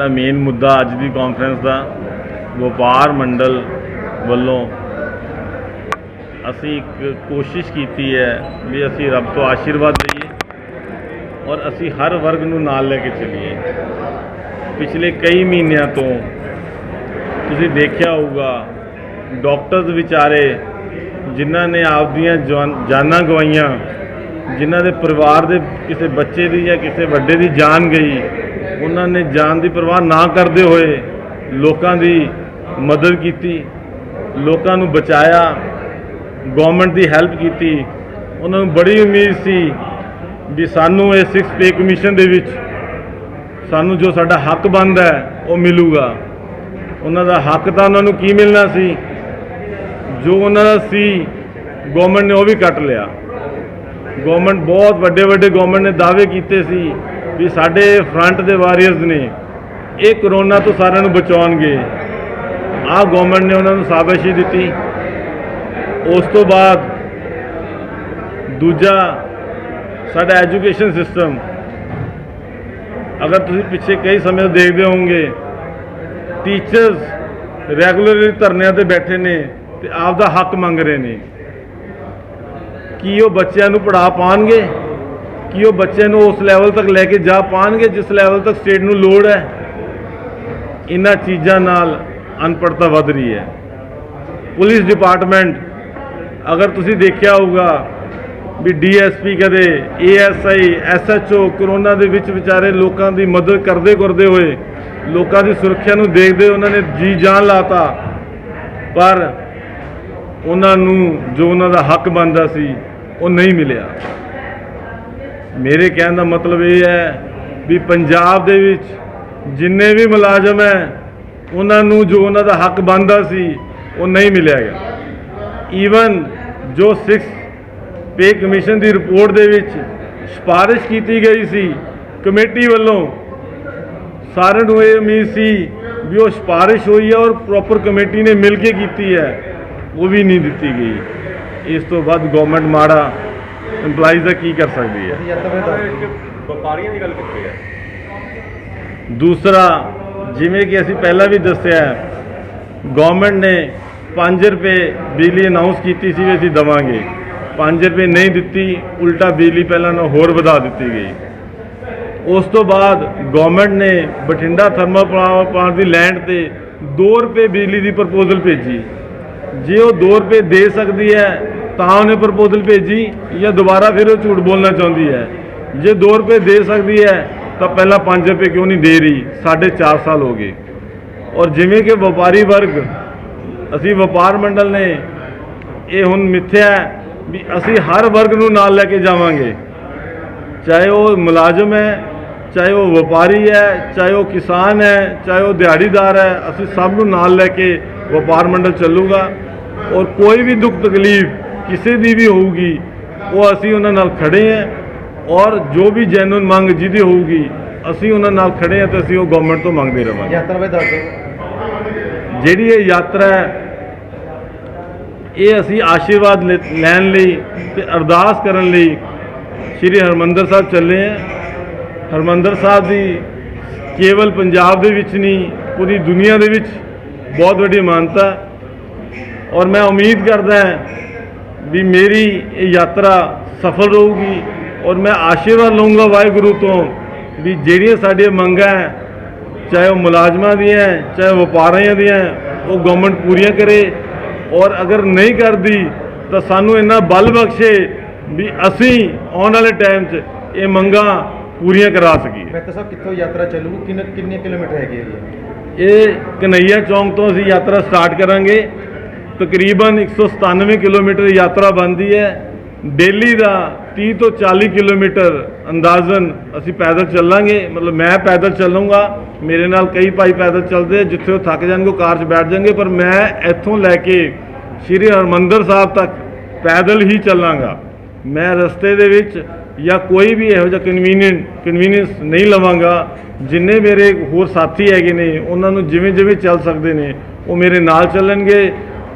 साडा मेन मुद्दा अज की कॉन्फ्रेंस का व्यापार मंडल वालों असी एक कोशिश की है भी असी रब तो आशीर्वाद लईए और असी हर वर्ग नूं नाल लैके चलीए। पिछले कई महीनों तो तुसीं देखिया होगा डॉक्टर्स विचारे जिन्हां ने आपदियां जानां गवाईयां, जिन्हां दे परिवार दे किसी बच्चे की या किसी वड्डे की जान गई, उन्होंने जान की परवाह ना करते हुए लोगों की मदद की, लोगों को बचाया, गवर्नमेंट की हैल्प की। उन्होंने बड़ी उम्मीद सी भी सानू ये 6 पे कमीशन दे विच सानू जो साडा हक बनता है वो मिलूगा। उन्होंने हक तो उन्होंने की मिलना सी, जो उन्होंने सी गवर्नमेंट ने वो भी कट लिया। गवर्नमेंट बहुत वड्डे वड्डे गवर्नमेंट ने दावे किए सी भी साडे फ्रंट दे वारियर्स ने ये करोना तो सारिਆਂ ਨੂੰ बचाउणगे। आ गवर्नमेंट ने उन्होंने शाबाशी दी। उस तो बाद दूजा साडा एजुकेशन सिस्टम, अगर तुसीं पिछे कई समय देखते होंगे टीचर्स रैगूलरली धरनिਆਂ ते बैठे ने ते आपदा हक मंग रहे हैं कि वो बच्चों को पढ़ा पाएंगे, कि वो बच्चे को उस लैवल तक लैके जा पाएंगे जिस लैवल तक स्टेट को लोड़ है। इन्हां चीज़ों नाल अनपढ़ता वध रही है। पुलिस डिपार्टमेंट अगर तुसीं देखिया होगा भी DSP कदे ASI SHO करोना दे विच विचारे लोगों की मदद करते करते हुए लोगों की सुरक्षा को देखते उन्होंने जी जान लाता, पर उन्होंने जो उन्होंने हक बनता सी वो नहीं मिलिया। मेरे कहने का मतलब ये है भी पंजाब दे विच जिन्ने भी मुलाजम है उन्होंने जो उन्होंने हक बनता सी वो नहीं मिलिया गया। ईवन जो 6 पे कमीशन की रिपोर्ट दे विच सिफारिश की गई सी कमेटी वालों, सारे नूं ये उम्मीद सी भी वो सिफारिश हुई है और प्रॉपर कमेटी ने मिल के की है, वो भी नहीं दी गई। इस तो बाद गवर्नमेंट माड़ा एम्पलाइज का की कर सकती है। दूसरा जिमें कि असी पहला भी दसिया गवर्नमेंट ने 5 रुपये बिजली अनाउंस की सी भी असी देवांगे, 5 रुपये नहीं दी, उल्टा बिजली पहला ना होर वधा दी गई। उस तो बाद गवर्नमेंट ने बठिंडा थर्मल प्लांट की लैंड से 2 रुपये बिजली की प्रपोजल भेजी। जे वो 2 रुपये दे सकती है तो उन्हें प्रपोजल भेजी, या दोबारा फिर वो झूठ बोलना चाहती है। जे 2 रुपये दे सकती है तो पहला 5 रुपये क्यों नहीं दे रही? 4.5 साल हो गए। और जिमें कि व्यापारी वर्ग असी व्यापार मंडल ने ये हुण मिथ्या भी असी हर वर्ग नूं नाल लैके जावांगे, चाहे वो मुलाजम है, चाहे वो व्यापारी है, चाहे वो किसान है, चाहे वो दिहाड़ीदार है, असी सब नूं नाल लैके व्यापार मंडल चलूगा। और कोई भी दुख तकलीफ किसी की भी होगी वो असी उन्हां नाल खड़े हैं, और जो भी जैनुअन मंग जिहदी होगी असी उन्हां नाल खड़े हैं, तो असी वो गवर्नमेंट तो मंगते रहांगे। यात्रा में दस जिहड़ी ये यात्रा है ये असी आशीर्वाद लैन लई ते अरदास करन लई श्री हरमंदर साहब चले हैं। हरमंदर साहब की केवल पंजाब दे विच नहीं पूरी दुनिया दे विच बहुत बड़ी मानता, और मैं उम्मीद करदा भी मेरी ये यात्रा सफल रहूगी। और मैं आशीर्वाद लूँगा वाहिगुरू तो भी जिहड़ियां साडियां मंगां हैं, चाहे वो मुलाजमां दी हैं, चाहे व्यापारियों दी हैं, वो गवर्नमेंट पूरियां करे। और अगर नहीं करती तो सानू इन्ना बल बख्शे भी असी आने वाले टाइम च ये मंगां पूरियां करा सकीए। मेहता साहब कितों यात्रा चलूगी, किन्ने किलोमीटर है ये कन्हैया चौंक तो असी यात्रा स्टार्ट करांगे। तकरीबन 197 किलोमीटर यात्रा बनती है। डेली का 30 तो 40 किलोमीटर अंदाजन असी पैदल चलांगे, मतलब मैं पैदल चलूँगा, मेरे नाल कई भाई पैदल चलते हैं, जिथे वो थक जाएंगे कार च बैठ जाएंगे, पर मैं इत्थों लैके श्री हरमंदर साहब तक पैदल ही चलांगा। मैं रस्ते दे विच या कोई भी इहो जिहा कन्वीनियंस नहीं लवांगा। जिन्ने मेरे होर साथी हैगे ने उन्होंने जिमें जिमें चल सकते हैं वो मेरे नाल चलणगे।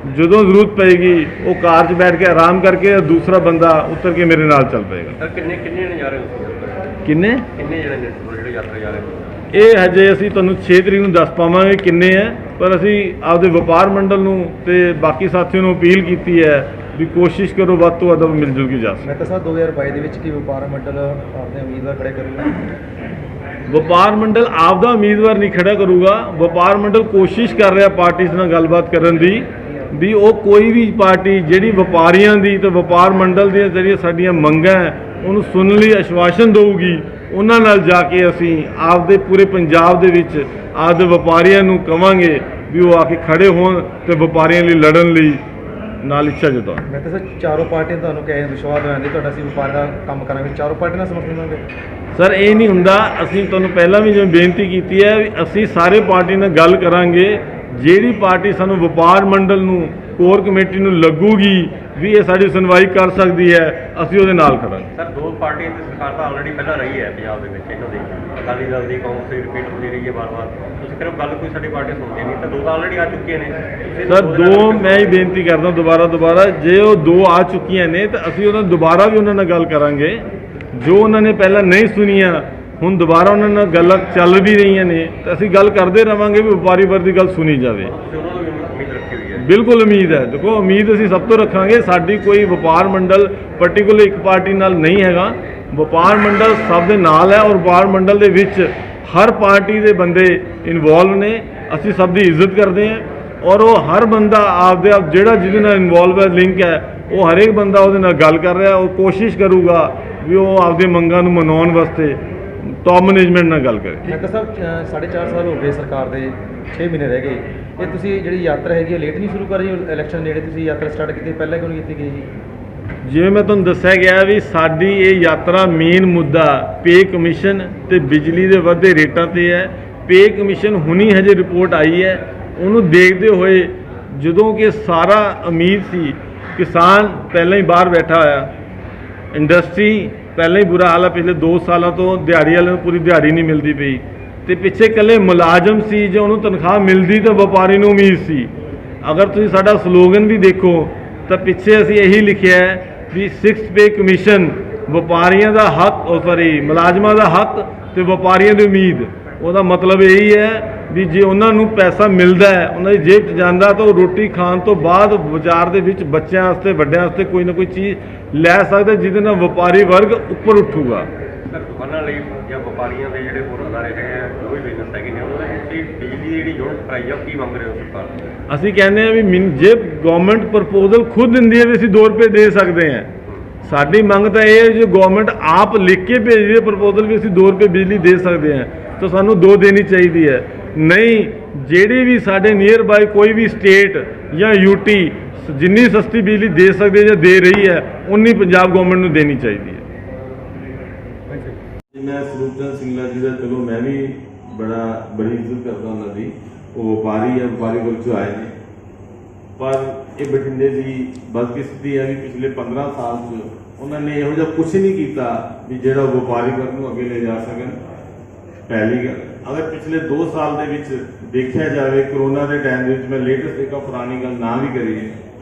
जो जरूरत पेगी वो कार च बैठ के आराम करके दूसरा बंदा उतर के मेरे नाल चल पेगा। किन्ने किन्ने जने जा रहे हो? किन्ने किन्ने जने यात्रा जा रहे हो? ਇਹ ਹਜੇ ਅਸੀਂ ਤੁਹਾਨੂੰ 6 ਤਰੀਕ ਨੂੰ ਦੱਸ ਪਾਵਾਂਗੇ ਕਿੰਨੇ ਹੈ, ਪਰ ਅਸੀਂ ਆਪਦੇ ਵਪਾਰ ਮੰਡਲ ਨੂੰ ਤੇ ਬਾਕੀ ਸਾਥੀਆਂ ਨੂੰ ਅਪੀਲ ਕੀਤੀ ਹੈ ਵੀ ਕੋਸ਼ਿਸ਼ ਕਰੋ ਵੱਧ ਤੋਂ ਵੱਧ ਮਿਲ ਜੁਲ ਕੇ ਜਾ ਸਕੋ। ਮੈਂ ਤਾਂ ਸਾਹਿਬ 2022 ਦੇ ਵਿੱਚ ਕੀ ਵਪਾਰ ਮੰਡਲ ਆਪਣੇ ਉਮੀਦਵਾਰ ਖੜੇ ਕਰੂਗਾ? ਵਪਾਰ ਮੰਡਲ ਆਪਦਾ ਉਮੀਦਵਾਰ ਨਹੀਂ ਖੜਾ ਕਰੂਗਾ, ਵਪਾਰ ਮੰਡਲ ਕੋਸ਼ਿਸ਼ ਕਰ ਰਿਹਾ ਪਾਰਟੀਆਂ ਨਾਲ ਗੱਲਬਾਤ ਕਰਨ ਦੀ ਵੀ ਉਹ ਕੋਈ ਵੀ ਪਾਰਟੀ ਜਿਹੜੀ ਵਪਾਰੀਆਂ ਦੀ ਤੇ ਵਪਾਰ ਮੰਡਲ ਦੀਆਂ ਜਿਹੜੀਆਂ ਸਾਡੀਆਂ ਮੰਗਾਂ ਹੈ ਉਹਨੂੰ ਸੁਣਨ ਲਈ ਆਸ਼ਵਾਸਨ ਦੇਊਗੀ, ਉਹਨਾਂ ਨਾਲ ਜਾ ਕੇ ਅਸੀਂ ਆਪਦੇ ਪੂਰੇ ਪੰਜਾਬ ਦੇ ਵਿੱਚ ਆਪਦੇ ਵਪਾਰੀਆਂ ਨੂੰ ਕਵਾਂਗੇ ਵੀ ਉਹ ਆ ਕੇ ਖੜੇ ਹੋਣ ਤੇ ਵਪਾਰੀਆਂ ਲਈ ਲੜਨ ਲਈ ਨਾਲ ਇੱਛਾ ਜਤਾਉਣ। ਮੈਂ ਤਾਂ ਸਰ ਚਾਰੋਂ ਪਾਰਟੀਆਂ ਤੁਹਾਨੂੰ ਕਹੇ ਵਿਸ਼ਵਾਸ ਦਿਵਾਉਂਦੇ ਤੁਹਾਡਾ ਅਸੀਂ ਵਪਾਰ ਦਾ ਕੰਮ ਕਰਾਂਗੇ, ਚਾਰੋਂ ਪਾਰਟੀਆਂ ਨਾਲ ਸਮਰਥਨ ਦੇਵਾਂਗੇ? ਸਰ ਇਹ ਨਹੀਂ ਹੁੰਦਾ, ਅਸੀਂ ਤੁਹਾਨੂੰ ਪਹਿਲਾਂ ਵੀ ਜਿਵੇਂ ਬੇਨਤੀ ਕੀਤੀ ਹੈ ਵੀ ਅਸੀਂ ਸਾਰੇ ਪਾਰਟੀ ਨਾਲ ਗੱਲ ਕਰਾਂਗੇ, ਜਿਹੜੀ ਪਾਰਟੀ ਸਾਨੂੰ ਵਪਾਰ ਮੰਡਲ ਨੂੰ ਕੋਰ ਕਮੇਟੀ ਨੂੰ ਲੱਗੂਗੀ ਵੀ ਇਹ ਸਾਡੀ ਸੁਣਵਾਈ ਕਰ ਸਕਦੀ ਹੈ ਅਸੀਂ ਉਹਦੇ ਨਾਲ ਖੜਾਂਗੇ। ਸਰ ਦੋ ਪਾਰਟੀਆਂ ਦੀ ਸਰਕਾਰ ਤਾਂ ਆਲਰੇਡੀ ਪਹਿਲਾਂ ਰਹੀ ਹੈ ਪੰਜਾਬ ਦੇ ਵਿੱਚ, ਇਹਨਾਂ ਦੀ ਅਕਾਲੀ ਦਲ ਦੀ ਕਾਂਗਰਸ ਦੀ ਰਿਪੀਟ ਹੁੰਦੀ ਰਹੀ ਹੈ ਵਾਰ-ਵਾਰ। ਤੁਸੀਂ ਕਰੋ ਗੱਲ ਕੋਈ ਸਾਡੀ ਪਾਰਟੀ ਸੁਣਦੀ ਨਹੀਂ, ਤਾਂ ਦੋ ਤਾਂ ਆਲਰੇਡੀ ਆ ਚੁੱਕੀਆਂ ਨੇ ਸਰ। ਦੋ ਮੈਂ ਹੀ ਬੇਨਤੀ ਕਰਦਾ ਦੁਬਾਰਾ ਜੇ ਉਹ ਦੋ ਆ ਚੁੱਕੀਆਂ ਨੇ ਤਾਂ ਅਸੀਂ ਉਹਨਾਂ ਦੁਬਾਰਾ ਵੀ ਉਹਨਾਂ ਨਾਲ ਗੱਲ ਕਰਾਂਗੇ, ਜੋ ਉਹਨਾਂ ਨੇ ਪਹਿਲਾਂ ਨਹੀਂ ਸੁਣੀਆਂ ਹੁਣ ਦੁਬਾਰਾ ਉਹਨਾਂ ਨਾਲ ਗੱਲਾਂ ਚੱਲ ਵੀ ਰਹੀਆਂ ਨੇ ਤਾਂ ਅਸੀਂ ਗੱਲ ਕਰਦੇ ਰਵਾਂਗੇ ਵੀ ਵਪਾਰੀ ਵਰਗ ਦੀ ਗੱਲ ਸੁਣੀ ਜਾਵੇ। ਤੁਸੀਂ ਉਹਨਾਂ ਤੋਂ ਵੀ ਉਮੀਦ ਰੱਖੀ ਹੋਈ ਹੈ? ਬਿਲਕੁਲ ਉਮੀਦ ਹੈ, ਦੇਖੋ ਉਮੀਦ ਅਸੀਂ ਸਭ ਤੋਂ ਰੱਖਾਂਗੇ, ਸਾਡੀ ਕੋਈ ਵਪਾਰ ਮੰਡਲ ਪਾਰਟਿਕੂਲਰ ਇੱਕ ਪਾਰਟੀ ਨਾਲ ਨਹੀਂ ਹੈਗਾ, ਵਪਾਰ ਮੰਡਲ ਸਭ ਦੇ ਨਾਲ ਹੈ ਔਰ ਵਪਾਰ ਮੰਡਲ ਦੇ ਵਿੱਚ ਹਰ ਪਾਰਟੀ ਦੇ ਬੰਦੇ ਇਨਵੋਲਵ ਨੇ, ਅਸੀਂ ਸਭ ਦੀ ਇੱਜ਼ਤ ਕਰਦੇ ਹਾਂ ਔਰ ਉਹ ਹਰ ਬੰਦਾ ਆਪਦੇ ਆਪ ਜਿਹੜਾ ਜਿਹਦੇ ਨਾਲ ਇਨਵੋਲਵ ਹੈ ਲਿੰਕ ਹੈ ਉਹ ਹਰੇਕ ਬੰਦਾ ਉਹਦੇ ਨਾਲ ਗੱਲ ਕਰ ਰਿਹਾ, ਉਹ ਕੋਸ਼ਿਸ਼ ਕਰੂਗਾ ਵੀ ਉਹ ਆਪਦੇ ਮੰਗਾਂ ਨੂੰ ਮਨਾਉਣ ਵਾਸਤੇ ਟੌਪ ਮੈਨੇਜਮੈਂਟ ਨਾਲ ਗੱਲ ਕਰੇ। ਮੈਂ ਤਾਂ ਸਾਹਿਬ 4.5 ਸਾਲ ਹੋ ਗਏ ਸਰਕਾਰ ਦੇ, 6 ਮਹੀਨੇ ਰਹਿ ਗਏ, ਇਹ ਤੁਸੀਂ ਜਿਹੜੀ ਯਾਤਰਾ ਹੈਗੀ ਹੈ ਲੇਟ ਨਹੀਂ ਸ਼ੁਰੂ ਕਰ ਰਹੀ? ਇਲੈਕਸ਼ਨ ਨੇੜੇ ਤੁਸੀਂ ਯਾਤਰਾ ਸਟਾਰਟ ਕੀਤੀ, ਪਹਿਲਾਂ ਕਿਉਂ ਨਹੀਂ ਕੀਤੀ ਗਈ ਜੀ? ਜਿਵੇਂ ਮੈਂ ਤੁਹਾਨੂੰ ਦੱਸਿਆ ਗਿਆ ਵੀ ਸਾਡੀ ਇਹ ਯਾਤਰਾ ਮੇਨ ਮੁੱਦਾ ਪੇ ਕਮਿਸ਼ਨ ਤੇ ਬਿਜਲੀ ਦੇ ਵੱਧਦੇ ਰੇਟਾਂ ਤੇ ਹੈ। ਪੇ ਕਮਿਸ਼ਨ ਹੁਣੀ ਹਜੇ ਰਿਪੋਰਟ ਆਈ ਹੈ, ਉਹਨੂੰ ਦੇਖਦੇ ਹੋਏ ਜਦੋਂ ਕਿ ਸਾਰਾ ਉਮੀਦ ਸੀ, ਕਿਸਾਨ ਪਹਿਲਾਂ ਹੀ ਬਾਹਰ ਬੈਠਾ ਹੋਇਆ, ਇੰਡਸਟਰੀ ਪਹਿਲਾਂ ਹੀ ਬੁਰਾ ਹਾਲ ਹੈ, ਪਿਛਲੇ 2 ਸਾਲਾਂ ਤੋਂ ਦਿਹਾੜੀ ਵਾਲਿਆਂ ਨੂੰ ਪੂਰੀ ਦਿਹਾੜੀ ਨਹੀਂ ਮਿਲਦੀ ਪਈ ਤੇ ਪਿੱਛੇ ਇਕੱਲੇ ਮੁਲਾਜ਼ਮ ਸੀ ਜੇ ਉਹਨੂੰ ਤਨਖਾਹ ਮਿਲਦੀ ਤਾਂ ਵਪਾਰੀ ਨੂੰ ਉਮੀਦ ਸੀ। ਅਗਰ ਤੁਸੀਂ ਸਾਡਾ ਸਲੋਗਨ ਵੀ ਦੇਖੋ ਤਾਂ ਪਿੱਛੇ ਅਸੀਂ ਇਹੀ ਲਿਖਿਆ ਹੈ ਵੀ 6th ਪੇ ਕਮਿਸ਼ਨ ਵਪਾਰੀਆਂ ਦਾ ਹੱਕ ਮੁਲਾਜ਼ਮਾਂ ਦਾ ਹੱਕ ਤੇ ਵਪਾਰੀਆਂ ਦੀ ਉਮੀਦ। ਉਹਦਾ ਮਤਲਬ ਇਹੀ ਹੈ ਵੀ ਜੇ ਉਹਨਾਂ ਨੂੰ ਪੈਸਾ ਮਿਲਦਾ ਹੈ ਉਹਨਾਂ ਦੀ ਜੇਬ 'ਚ ਜਾਂਦਾ ਤਾਂ ਉਹ ਰੋਟੀ ਖਾਣ ਤੋਂ ਬਾਅਦ ਬਾਜ਼ਾਰ ਦੇ ਵਿੱਚ ਬੱਚਿਆਂ ਵਾਸਤੇ ਵੱਡਿਆਂ ਵਾਸਤੇ ਕੋਈ ਨਾ ਕੋਈ ਚੀਜ਼ ਲੈ ਸਕਦਾ ਜਿਹਦੇ ਨਾਲ ਵਪਾਰੀ ਵਰਗ ਉੱਪਰ ਉੱਠੂਗਾ। ਸਰ ਦੁਕਾਨਾਂ ਲਈ ਜਾਂ ਵਪਾਰੀਆਂ ਦੇ ਜਿਹੜੇ ਹੋਰ ਅਦਾਰੇ ਹੈਗੇ ਆ ਕੋਈ ਬਿਜ਼ਨਸ ਹੈਗੇ ਨੇ ਉਹਨਾਂ ਦੇ ਤੁਸੀਂ ਬਿਜਲੀ ਦੀ ਜਿਹੜੀ ਯੂਨਿਟ ਪ੍ਰਾਈਸ ਆ ਕੀ ਮੰਗ ਰਹੇ ਹੋ ਸਰਕਾਰ ਤੋਂ? ਅਸੀਂ ਕਹਿੰਦੇ ਹਾਂ ਵੀ ਜੇ ਗਵਰਨਮੈਂਟ ਪ੍ਰਪੋਜ਼ਲ ਖੁਦ ਦਿੰਦੀ ਹੈ ਵੀ ਅਸੀਂ 2 ਰੁਪਏ ਦੇ ਸਕਦੇ ਹਾਂ, ਸਾਡੀ ਮੰਗ ਤਾਂ ਇਹ ਹੈ ਜੇ ਗਵਰਨਮੈਂਟ ਆਪ ਲਿਖ ਕੇ ਭੇਜਦੀ ਹੈ ਪ੍ਰਪੋਜ਼ਲ ਵੀ ਅਸੀਂ 2 ਰੁਪਏ ਬਿਜਲੀ ਦੇ ਸਕਦੇ ਹਾਂ ਤਾਂ ਸਾਨੂੰ 2 ਦੇਣੀ ਚਾਹੀਦੀ ਹੈ। ਨਹੀਂ, ਜਿਹੜੀ ਵੀ ਸਾਡੇ ਨੀਅਰ ਬਾਈ ਕੋਈ ਵੀ ਸਟੇਟ ਜਾਂ ਯੂਟੀ ਜਿੰਨੀ ਸਸਤੀ ਬਿਜਲੀ ਦੇ ਸਕਦੀ ਹੈ ਜਾਂ ਦੇ ਰਹੀ ਹੈ ਉਨੀ ਪੰਜਾਬ ਗਵਰਨਮੈਂਟ ਨੂੰ ਦੇਣੀ ਚਾਹੀਦੀ ਹੈ। मैं स्वरूप चंद सिंगला जी का चलो मैं भी बड़ी इज्जत करता ਉਹਨਾਂ ਦੀ, ਉਹ ਵਪਾਰੀ ਹੈ, ਵਪਾਰੀ ਵਰਗ ਚੋਂ ਆਏ ਨੇ, ਪਰ ਇਹ ਬਠਿੰਡੇ ਦੀ ਬਦਕਿਸਮਤੀ ਹੈ ਵੀ ਪਿਛਲੇ 15 ਸਾਲ 'ਚ ਉਹਨਾਂ ਨੇ ਇਹੋ ਜਿਹਾ ਕੁਛ ਨਹੀਂ ਕੀਤਾ ਵੀ ਜਿਹੜਾ ਵਪਾਰੀ ਵਰਗ ਨੂੰ ਅੱਗੇ ਲੈ ਜਾ ਸਕਣ। ਪਹਿਲੀ ਗੱਲ, ਅਗਰ ਪਿਛਲੇ 2 ਸਾਲ ਦੇ ਵਿੱਚ ਦੇਖਿਆ ਜਾਵੇ ਕਰੋਨਾ ਦੇ ਟਾਈਮ ਦੇ ਵਿੱਚ, ਮੈਂ ਲੇਟੈਸਟ ਇੱਕ ਪੁਰਾਣੀ ਗੱਲ ਨਾ ਵੀ ਕਰੀਏ,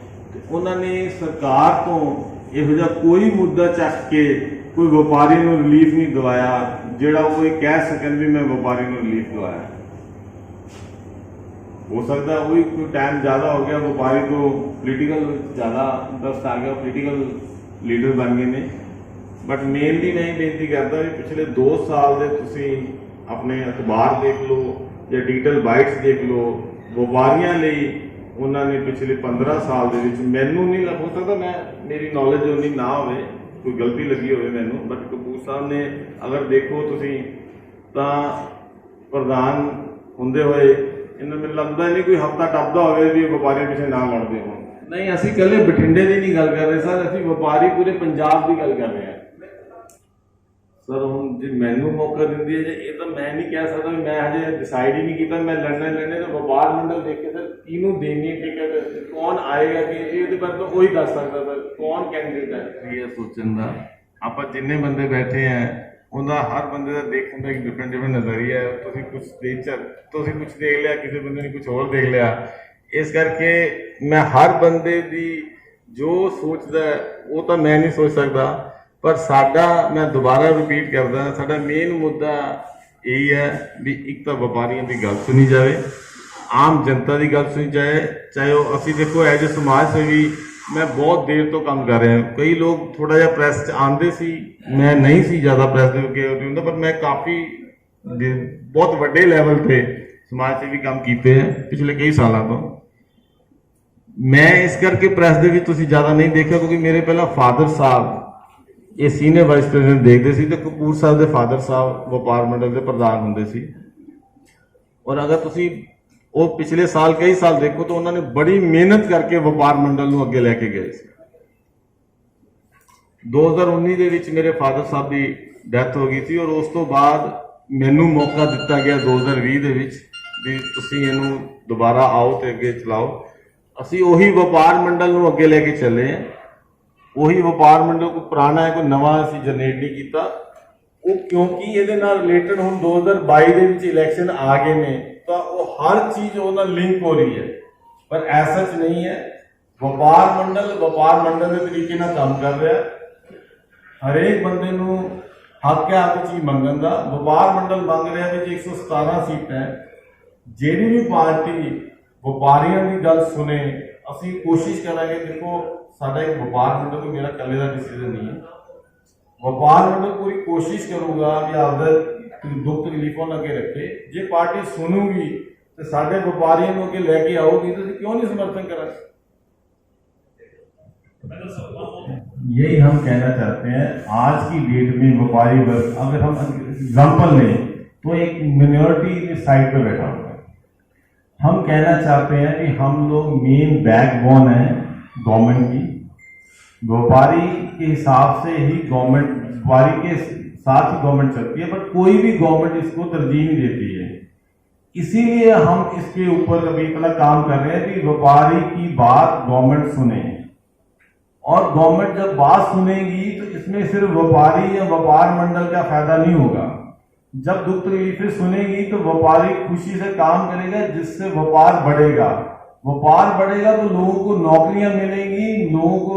ਤੇ ਉਹਨਾਂ ਨੇ ਸਰਕਾਰ ਤੋਂ ਇਹੋ ਜਿਹਾ ਕੋਈ ਮੁੱਦਾ ਚੱਕ ਕੇ ਕੋਈ ਵਪਾਰੀ ਨੂੰ ਰਿਲੀਫ ਨਹੀਂ ਦਵਾਇਆ ਜਿਹੜਾ ਉਹ ਇਹ ਕਹਿ ਸਕਣ ਵੀ ਮੈਂ ਵਪਾਰੀ ਨੂੰ ਰਿਲੀਫ ਦਵਾਇਆ। ਹੋ ਸਕਦਾ ਉਹ ਕੋਈ ਟਾਈਮ ਜ਼ਿਆਦਾ ਹੋ ਗਿਆ, ਵਪਾਰੀ ਤੋਂ ਪੋਲੀਟੀਕਲ ਜ਼ਿਆਦਾ ਇੰਟਰਸਟ ਆ ਗਿਆ, ਪੋਲੀਟੀਕਲ ਲੀਡਰ ਬਣ ਗਏ ਨੇ, ਬਟ ਮੇਨਲੀ ਮੈਂ ਇਹ ਬੇਨਤੀ ਕਰਦਾ ਵੀ ਪਿਛਲੇ 2 ਸਾਲ ਦੇ ਤੁਸੀਂ ਆਪਣੇ ਅਖਬਾਰ ਦੇਖ ਲਓ ਜਾਂ ਡਿਜੀਟਲ ਬਾਈਟਸ ਦੇਖ ਲਓ, ਵਪਾਰੀਆਂ ਲਈ ਉਹਨਾਂ ਨੇ ਪਿਛਲੇ 15 ਸਾਲ ਦੇ ਵਿੱਚ, ਮੈਨੂੰ ਨਹੀਂ ਹੋ ਸਕਦਾ ਮੇਰੀ ਨੌਲੇਜ ਉਨੀ ਨਾ ਹੋਵੇ, ਕੋਈ ਗਲਤੀ ਲੱਗੀ ਹੋਵੇ ਮੈਨੂੰ, ਬਟ ਕਪੂਰ ਸਾਹਿਬ ਨੇ ਅਗਰ ਦੇਖੋ ਤੁਸੀਂ ਤਾਂ ਪ੍ਰਧਾਨ ਹੁੰਦੇ ਹੋਏ ਇਹਨਾਂ ਮੈਨੂੰ ਲੱਗਦਾ ਨਹੀਂ ਕੋਈ ਹਫਤਾ ਟੱਪਦਾ ਹੋਵੇ ਵੀ ਵਪਾਰੀਆਂ ਪਿੱਛੇ ਨਾ ਲੜਦੇ ਹੋਣ। ਨਹੀਂ, ਅਸੀਂ ਇਕੱਲੇ ਬਠਿੰਡੇ ਦੀ ਨਹੀਂ ਗੱਲ ਕਰ ਰਹੇ ਸਰ, ਅਸੀਂ ਵਪਾਰੀ ਪੂਰੇ ਪੰਜਾਬ ਦੀ ਗੱਲ ਕਰ ਰਹੇ ਹਾਂ ਸਰ। ਹੁਣ ਜੇ ਮੈਨੂੰ ਮੌਕਾ ਦਿੰਦੀ ਹੈ ਜੇ ਇਹ ਤਾਂ ਮੈਂ ਨਹੀਂ ਕਹਿ ਸਕਦਾ, ਮੈਂ ਹਜੇ ਡਿਸਾਈਡ ਹੀ ਨਹੀਂ ਕੀਤਾ ਮੈਂ ਲੜਨਾ ਤਾਂ ਵਪਾਰ ਮੰਡਲ ਦੇਖ ਕੇ ਸਰ ਕਿਹਨੂੰ ਦੇਣੀ ਹੈ ਟਿਕਟ, ਕੌਣ ਆਏਗਾ ਕਿ ਇਹਦੇ ਬਾਰੇ ਤਾਂ ਉਹੀ ਦੱਸ ਸਕਦਾ ਸਰ ਕੌਣ ਕੈਂਡੀਡੇਟ ਹੈ। ਇਹ ਸੋਚਣ ਦਾ ਆਪਾਂ ਜਿੰਨੇ ਬੰਦੇ ਬੈਠੇ ਆ ਉਹਦਾ ਹਰ ਬੰਦੇ ਦਾ ਦੇਖਣ ਦਾ ਇੱਕ ਡਿਫਰੈਂਟ ਨਜ਼ਰੀਆ ਹੈ। ਤੁਸੀਂ ਕੁਝ ਦੇਖ ਲਿਆ, ਕਿਸੇ ਬੰਦੇ ਨੇ ਕੁਝ ਹੋਰ ਦੇਖ ਲਿਆ, ਇਸ ਕਰਕੇ ਮੈਂ ਹਰ ਬੰਦੇ ਦੀ ਜੋ ਸੋਚਦਾ ਉਹ ਤਾਂ ਮੈਂ ਨਹੀਂ ਸੋਚ ਸਕਦਾ, ਪਰ ਸਾਡਾ, ਮੈਂ ਦੁਬਾਰਾ ਰਿਪੀਟ ਕਰਦਾ, ਸਾਡਾ ਮੇਨ ਮੁੱਦਾ यही है भी एक तो व्यापारियों की गल सुनी जाए, आम जनता की गल सुनी जाए, चाहे वो असी देखो एज ए समाज सेवी मैं बहुत देर तो काम कर रहा हूँ। कई लोग थोड़ा जिहा प्रैस च आंदे सी, मैं नहीं सी ज़्यादा प्रैस के उत्ते हुंदा, पर मैं काफ़ी बहुत वड्डे लैवल पे समाज सेवी काम किए हैं पिछले कई सालों तो। मैं इस करके प्रैस दे विच तुसीं ज़्यादा नहीं देखा क्योंकि मेरे पहला फादर साहब ये सीनियर वाइस प्रेजिडेंट देखते सी ते कपूर साहब के फादर साहब व्यापार मंडल के प्रधान होंदे सी। और अगर तुसीं वो पिछले साल कई साल देखो तो उन्होंने बड़ी मेहनत करके व्यापार मंडल ਨੂੰ ਅੱਗੇ ਲੈ ਕੇ ਗਏ ਸੀ। 2019 ਦੇ ਵਿੱਚ ਮੇਰੇ ਫਾਦਰ ਸਾਹਿਬ ਦੀ ਡੈਥ ਹੋ ਗਈ ਸੀ ਔਰ ਉਸ ਤੋਂ ਬਾਅਦ ਮੈਨੂੰ ਮੌਕਾ ਦਿੱਤਾ ਗਿਆ 2020 ਦੇ ਵਿੱਚ ਵੀ ਤੁਸੀਂ ਇਹਨੂੰ ਦੁਬਾਰਾ ਆਓ ਤੇ ਅੱਗੇ ਚਲਾਓ। ਅਸੀਂ ਉਹੀ ਵਪਾਰ ਮੰਡਲ ਨੂੰ ਅੱਗੇ ਲੈ ਕੇ ਚੱਲੇ ਹਾਂ। ਉਹੀ ਵਪਾਰ ਮੰਡਲ ਕੋਈ ਪੁਰਾਣਾ ਹੈ ਕੋਈ ਨਵਾਂ ਅਸੀਂ ਜਨਰੇਟ ਨਹੀਂ ਕੀਤਾ। ਉਹ ਕਿਉਂਕਿ ਇਹਦੇ ਨਾਲ ਰਿਲੇਟਡ ਹੁਣ 2022 ਦੇ ਵਿੱਚ ਇਲੈਕਸ਼ਨ ਆ ਗਏ ਨੇ ਤਾਂ ਉਹ ਹਰ ਚੀਜ਼ ਉਹਨਾਂ ਲਿੰਕ ਹੋ ਰਹੀ ਹੈ, ਪਰ ਐਸਾ ਚ ਨਹੀਂ ਹੈ। ਵਪਾਰ ਮੰਡਲ ਦੇ ਤਰੀਕੇ ਨਾਲ ਕੰਮ ਕਰ ਰਿਹਾ। ਹਰੇਕ ਬੰਦੇ ਨੂੰ ਹੱਕ ਹੈ ਆਪਣੀ ਚੀਜ਼ ਮੰਗਣ ਦਾ। ਵਪਾਰ ਮੰਡਲ ਮੰਗ ਰਿਹਾ ਵੀ 117 ਸੀਟਾਂ ਹੈ, ਜਿਹੜੀ ਵੀ ਪਾਰਟੀ ਵਪਾਰੀਆਂ ਦੀ ਗੱਲ ਸੁਣੇ ਅਸੀਂ ਕੋਸ਼ਿਸ਼ ਕਰਾਂਗੇ। ਦੇਖੋ ਸਾਡਾ ਇੱਕ ਵਪਾਰ ਮੰਡਲ ਕੋਈ ਮੇਰਾ ਇਕੱਲੇ ਦਾ ਡਿਸੀजन नहीं है। ਵਪਾਰ ਮੰਡਲ पूरी कोशिश करूँगा भी आपदा दुख तकलीफ ना अगे रखे। जे पार्टी सुनूगी तो साढ़े व्यापारियों को अगे लैके आओगी तो क्यों नहीं समर्थन करा। यही हम कहना चाहते हैं। आज की डेट में व्यापारी वर्ग अगर हम एग्जाम्पल लें तो एक मिनॉरिटी साइड पे बैठा हुआ है। हम कहना चाहते हैं कि हम लोग मेन बैकबोन है गवर्नमेंट की। व्यापारी के हिसाब से ही गवर्नमेंट, व्यापारी के साथ ही गवर्नमेंट चलती है, बट कोई भी गवर्नमेंट इसको तरजीह नहीं देती है। इसीलिए हम इसके ऊपर अभी इतना काम कर रहे हैं कि व्यापारी की बात गवर्नमेंट सुने। और गवर्नमेंट जब बात सुनेगी तो इसमें सिर्फ व्यापारी या व्यापार मंडल का फायदा नहीं होगा। जब दुख तकलीफें सुनेगी तो व्यापारी खुशी से काम करेगा, जिससे व्यापार बढ़ेगा। व्यापार बढ़ेगा तो लोगों को नौकरियां मिलेंगी, लोगों को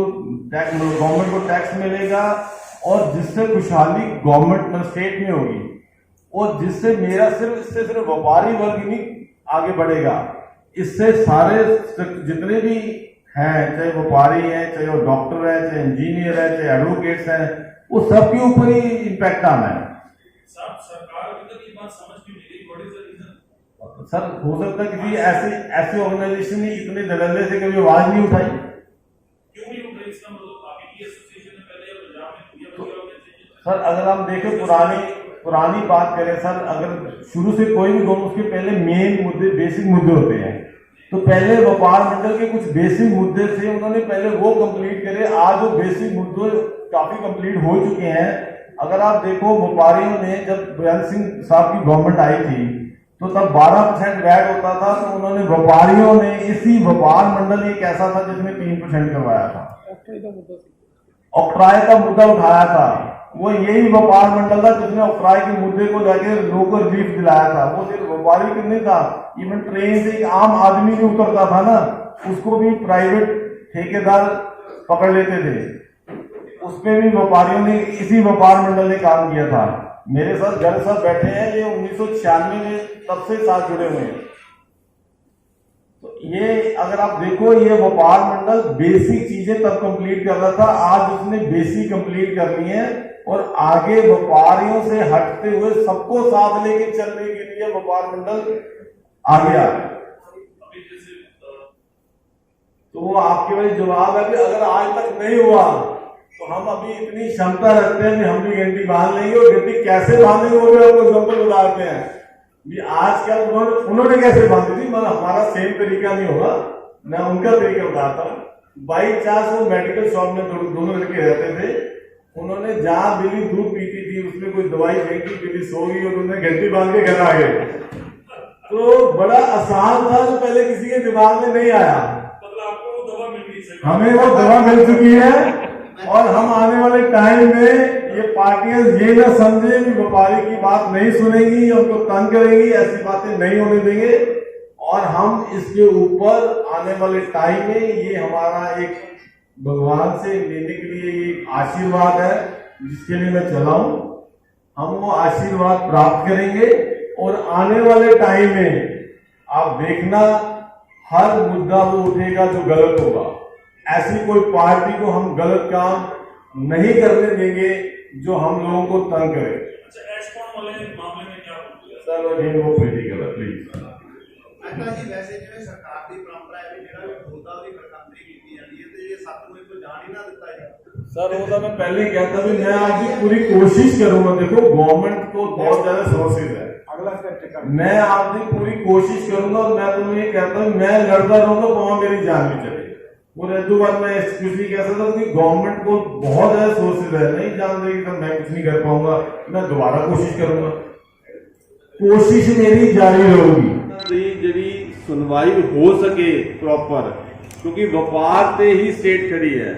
गवर्नमेंट को टैक्स मिलेगा और जिससे खुशहाली गवर्नमेंट स्टेट में होगी। और जिससे इससे सिर्फ व्यापारी वर्ग ही नहीं आगे बढ़ेगा, इससे सारे जितने भी हैं, चाहे व्यापारी हैं, चाहे वो डॉक्टर है, चाहे इंजीनियर है, चाहे एडवोकेट्स हैं, वो सबके ऊपर ही इम्पैक्ट आना है। सरकार अभी तक ये बात समझ क्यों नहीं रही? What is the reason? Sir हो सकता है किसी ऐसे ऑर्गेनाइजेशन ने इतने धड़ल्ले से कभी आवाज नहीं उठाई। क्यों नहीं उठ रही? इसका मतलब आपकी एसोसिएशन ने पहले पंजाब में किया तो सर अगर हम देखें पुरानी बात करें सर, अगर शुरू से कोई भी गवर्नमेंट उसके पहले मेन मुद्दे बेसिक मुद्दे होते हैं, तो पहले व्यापार मंडल के कुछ बेसिक मुद्दे थे, उन्होंने पहले वो कंप्लीट करे। आज वो बेसिक मुद्दे काफी कंप्लीट हो चुके हैं। अगर आप देखो व्यापारियों ने जब बयान सिंह साहब की गवर्नमेंट आई थी तो तब 12% वैट होता था, तो उन्होंने व्यापारियों ने इसी व्यापार मंडल एक ऐसा था जिसने 3% करवाया था। ऑक्ट्राय का मुद्दा उठाया था, वो यही व्यापार मंडल था जिसने ऑक्ट्राय के मुद्दे को लेकर लोगों को रिलीफ दिलाया था। वो सिर्फ व्यापारी का नहीं था, इवन ट्रेन से एक आम आदमी भी उतरता था ना, उसको भी प्राइवेट ठेकेदार पकड़ लेते थे। उसमें भी व्यापारियों ने, इसी व्यापार मंडल ने काम किया था। मेरे साथ जज साहब बैठे हैं, ये 1996 में तब से साथ जुड़े हुए हैं। तो ये अगर आप देखो, ये व्यापार मंडल बेसिक चीजें तब कंप्लीट कर रहा था, आज उसने बेसिक कंप्लीट कर ली है और आगे व्यापारियों से हटते हुए सबको साथ लेके चलने के लिए व्यापार मंडल आ गया। तो वो आपके वही जवाब है कि अगर आज तक नहीं हुआ तो हम अभी इतनी क्षमता रखते हैं कि हम भी घंटी बांध लेंगे। और घंटी कैसे बांधेंगे वो भी आपको एग्जाम्पल बताते हैं कि आज क्या उन्होंने कैसे बांधी थी। मतलब हमारा सेम तरीका नहीं होगा, मैं उनका तरीका बताता हूँ। बाई चांस वो मेडिकल शॉप में दोनों लड़के रहते थे, उन्होंने जहां बिल्ली दूध पीती थी उसमें कोई दवाई फेंकी, बिल्ली सो गई और उन्होंने घंटी बांध के घर आ गए। तो बड़ा आसान था, जो पहले किसी के दिमाग में नहीं आया। मतलब आपको वो दवा मिल गई? हमें वो दवा मिल चुकी है और हम आने वाले टाइम में ये पार्टियां ये ना समझे कि व्यापारी की बात नहीं सुनेगी, उनको तंग करेगी, ऐसी बातें नहीं होने देंगे। और हम इसके ऊपर आने वाले टाइम में, ये हमारा एक भगवान से लेने के लिए एक आशीर्वाद है जिसके लिए मैं चला हूं। हम वो आशीर्वाद प्राप्त करेंगे। और आने वाले टाइम में आप देखना, हर मुद्दा वो उठेगा जो गलत होगा। ऐसी कोई पार्टी को हम गलत काम नहीं करने देंगे जो हम लोगों को तंग करे। अच्छा, एस्कॉन वाले मामले में क्या होगा? सर अगेन वो पॉलिटिकल है, प्लीज। ਅੱਛਾ ਜੀ, ਵੈਸੇ ਜਿਵੇਂ ਸਰਕਾਰ ਦੀ ਪਰੰਪਰਾ ਹੈ ਵੀ ਜਿਹੜਾ ਵੀ ਹੁੰਦਾ ਉਹਦੀ ਬਰਖਾਸਤੀ ਕੀਤੀ ਜਾਂਦੀ ਹੈ, ਤੇ ਇਹ ਸਤਿਗੁਰੂ ਤੋਂ ਜਾਣ ਹੀ ਨਾ ਦਿੱਤਾ ਜੀ। सर वो तो मैं पहले ही कहता भी मैं आपकी पूरी कोशिश करूंगा। देखो गवर्नमेंट को बहुत ज्यादा सोर्सेज है, मैं आपकी पूरी कोशिश करूंगा। और मैं तुम्हें ये कहता हूँ मैं लड़ता रहूंगा, वहां मेरी जान भी चले। और एक बार मैं कुछ नहीं कह सकता कि गवर्नमेंट को बहुत ज्यादा सोर्सेज है, नहीं जान देगी तो मैं कुछ नहीं कर पाऊंगा। मैं दोबारा कोशिश करूंगा, कोशिश मेरी जारी रहेगी जी सुनवाई हो सके प्रॉपर, क्योंकि व्यापार ते ही स्टेट खड़ी है।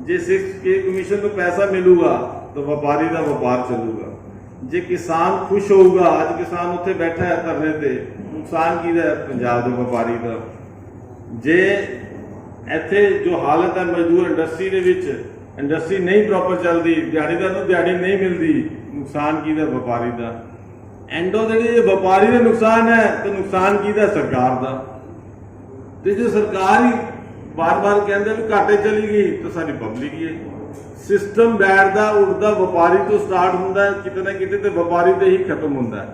जिस के कमीशन को पैसा मिलूगा तो व्यापारी का व्यापार चलूगा। जे किसान खुश होगा, आज किसान उत्थे बैठा है धरने ते, नुकसान किहदा है? पंजाब के व्यापारी का। जे ਇੱਥੇ जो हालत है मजदूर इंडस्ट्री ਦੇ ਵਿੱਚ, इंडस्ट्री नहीं प्रॉपर चलती, ਦਿਹਾੜੀਦਾਰ ਨੂੰ ਦਿਹਾੜੀ नहीं मिलती, नुकसान किहदा? व्यापारी का। एंडो जे व्यापारी का नुकसान है तो नुकसान किहदा? सरकार का। तो जो सरकार ही बार बार कहते भी घाटे चली गई तो सारी पब्लिक ही है। सिस्टम बैठदा उड़दा व्यापारी तो स्टार्ट होंदा है, किते ना किते तो व्यापारी ते ही खत्म होंदा है।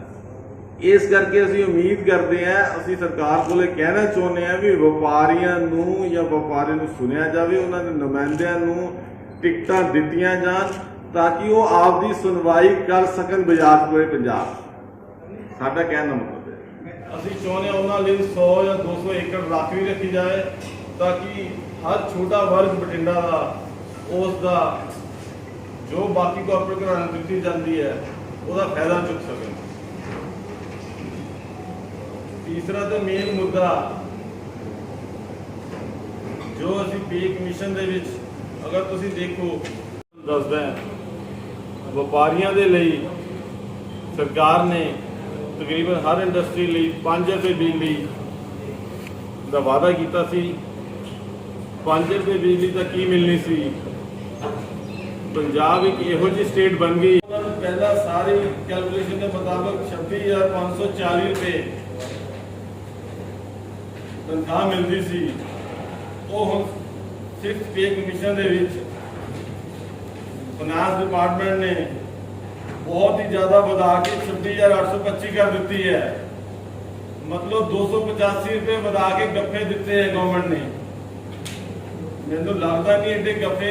इस करके असीं उम्मीद करते हैं, असीं सरकार कोले कहना चाहुंदे हैं भी व्यापारियां नूं या व्यापारी नूं सुनिया जावे, उन्हां दे नुमाइंदियां नूं टिकटां दित्तियां जाण ताकि वो आपदी सुनवाई कर सकन बाजार पूरे पंजाब। साडा कहण दा मतलब है ਅਸੀਂ ਚਾਹੁੰਦੇ ਹਾਂ ਉਹਨਾਂ ਲਈ 100 ਜਾਂ 200 ਏਕੜ ਰਾਖਵੀ ਰੱਖੀ ਜਾਏ ताकि हर छोटा वर्ग बठिंडा का उसका जो बाकी कॉर्पोरेट घराने दी जाती है उसका फायदा चुक सकें। तीसरा तो मेन मुद्दा जो असी पे कमीशन दे विच अगर तुसी देखो दसदा है व्यापारियों के लिए सरकार ने तकरीबन हर इंडस्ट्री लिए 5 रुपए बिजली का वादा किया सी। 5 रुपए बिजली तक की मिलनी सी। पंजाब एक इहो जी स्टेट बन गई, पहला सारी कैलकुलेशन के मुताबिक 26,540 रुपए तनख्वाह मिलती सी। वो हुण सिर्फ पे कमीशन दे विच फाइनांस डिपार्टमेंट ने बहुत ही ज़्यादा बढ़ा के 26,825 कर दी है। मतलब 285 रुपए बढ़ा के गप्फे दिते हैं गवर्नमेंट ने। मैनूं लगता नहीं एडे गप्फे